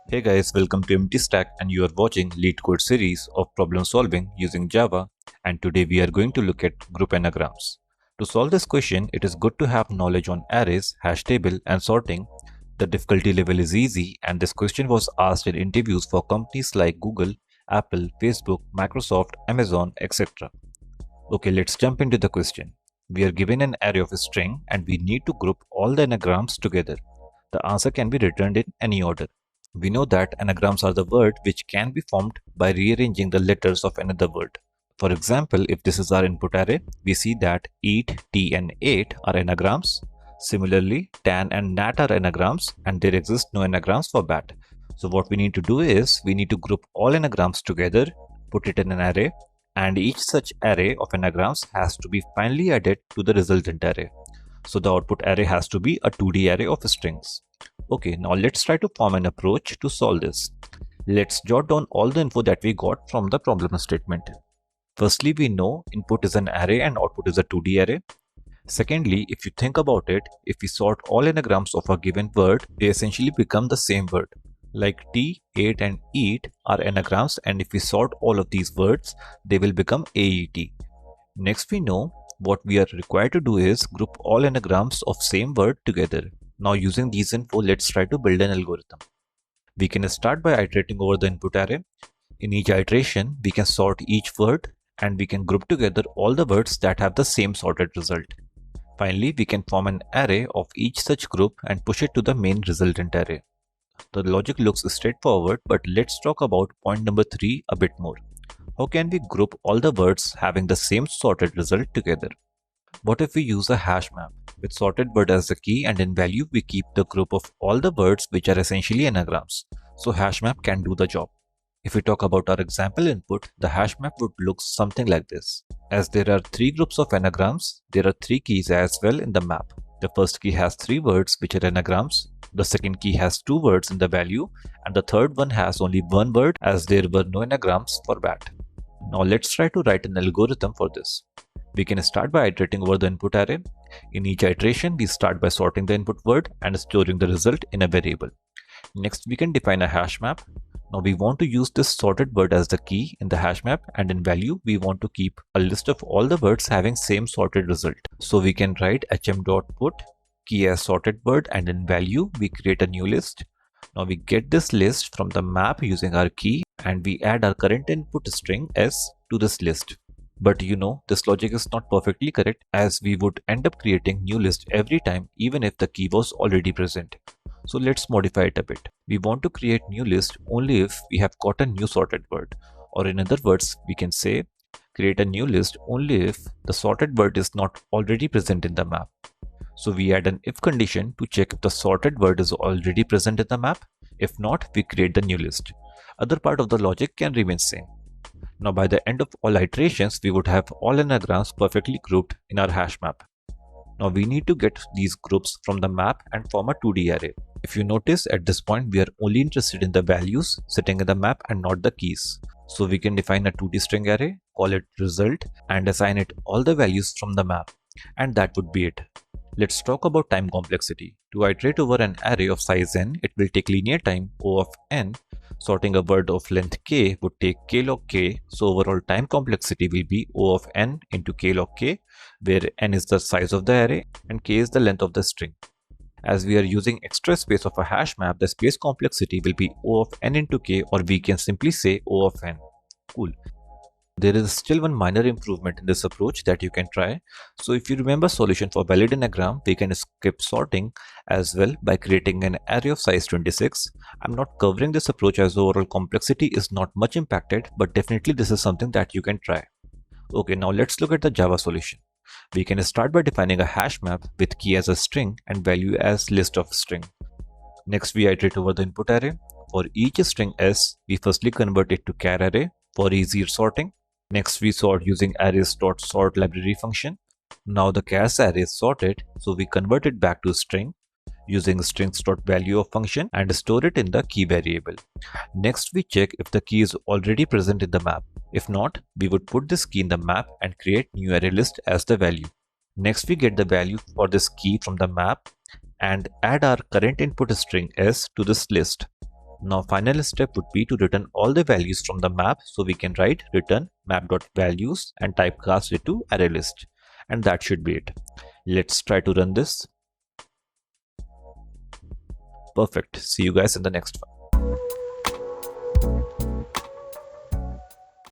Hey guys, welcome to Empty Stack and you are watching LeetCode series of problem solving using Java, and today we are going to look at group anagrams. To solve this question, it is good to have knowledge on arrays, hash table and sorting. The difficulty level is easy and this question was asked in interviews for companies like Google, Apple, Facebook, Microsoft, Amazon, etc. Okay, let's jump into the question. We are given an array of a string and we need to group all the anagrams together. The answer can be returned in any order. We know that anagrams are the word which can be formed by rearranging the letters of another word. For example, if this is our input array, we see that eat, tea and ate are anagrams. Similarly, tan and nat are anagrams and there exist no anagrams for bat. So what we need to do is we need to group all anagrams together, put it in an array, and each such array of anagrams has to be finally added to the resultant array. So the output array has to be a 2D array of strings. Okay, now let's try to form an approach to solve this. Let's jot down all the info that we got from the problem statement. Firstly, we know input is an array and output is a 2D array. Secondly, if you think about it, if we sort all anagrams of a given word, they essentially become the same word. Like tea, ate and eat are anagrams, and if we sort all of these words, they will become AET. Next, we know what we are required to do is group all anagrams of same word together. Now using these info, let's try to build an algorithm. We can start by iterating over the input array. In each iteration, we can sort each word and we can group together all the words that have the same sorted result. Finally, we can form an array of each such group and push it to the main resultant array. The logic looks straightforward, but let's talk about point number 3 a bit more. How can we group all the words having the same sorted result together? What if we use a hash map? With sorted word as the key and in value we keep the group of all the words which are essentially anagrams. So hash map can do the job. If we talk about our example input, the hash map would look something like this. As there are 3 groups of anagrams, there are 3 keys as well in the map. The first key has 3 words which are anagrams, the second key has 2 words in the value, and the third one has only 1 word as there were no anagrams for bat. Now let's try to write an algorithm for this. We can start by iterating over the input array. In each iteration, we start by sorting the input word and storing the result in a variable. Next, we can define a hash map. Now we want to use this sorted word as the key in the hash map, and in value, we want to keep a list of all the words having same sorted result. So we can write hm.put key as sorted word, and in value, we create a new list. Now we get this list from the map using our key, and we add our current input string s to this list. But you know, this logic is not perfectly correct, as we would end up creating new list every time even if the key was already present. So let's modify it a bit. We want to create new list only if we have got a new sorted word, or in other words we can say create a new list only if the sorted word is not already present in the map. So we add an if condition to check if the sorted word is already present in the map. If not, we create the new list. Other part of the logic can remain same. Now by the end of all iterations, we would have all anagrams perfectly grouped in our hash map. Now we need to get these groups from the map and form a 2D array. If you notice, at this point we are only interested in the values sitting in the map and not the keys. So we can define a 2D string array, call it result, and assign it all the values from the map. And that would be it. Let's talk about time complexity. To iterate over an array of size n, it will take linear time O of n. Sorting a word of length k would take k log k, so overall time complexity will be O of n into k log k, where n is the size of the array and k is the length of the string. As we are using extra space of a hash map, the space complexity will be O of n into k, or we can simply say O of n. Cool. There is still one minor improvement in this approach that you can try. So if you remember solution for valid anagram, we can skip sorting as well by creating an array of size 26. I'm not covering this approach as overall complexity is not much impacted, but definitely this is something that you can try. Okay, now let's look at the Java solution. We can start by defining a hash map with key as a string and value as list of string. Next, we iterate over the input array. For each string s, we firstly convert it to char array for easier sorting. Next, we sort using arrays.sort library function. Now the chars array is sorted, so we convert it back to string using strings.value of function and store it in the key variable. Next, we check if the key is already present in the map. If not, we would put this key in the map and create new array list as the value. Next, we get the value for this key from the map and add our current input string s to this list. Now final step would be to return all the values from the map, so we can write return map.values and typecast it to ArrayList, and that should be it. Let's try to run this. Perfect. See you guys in the next one.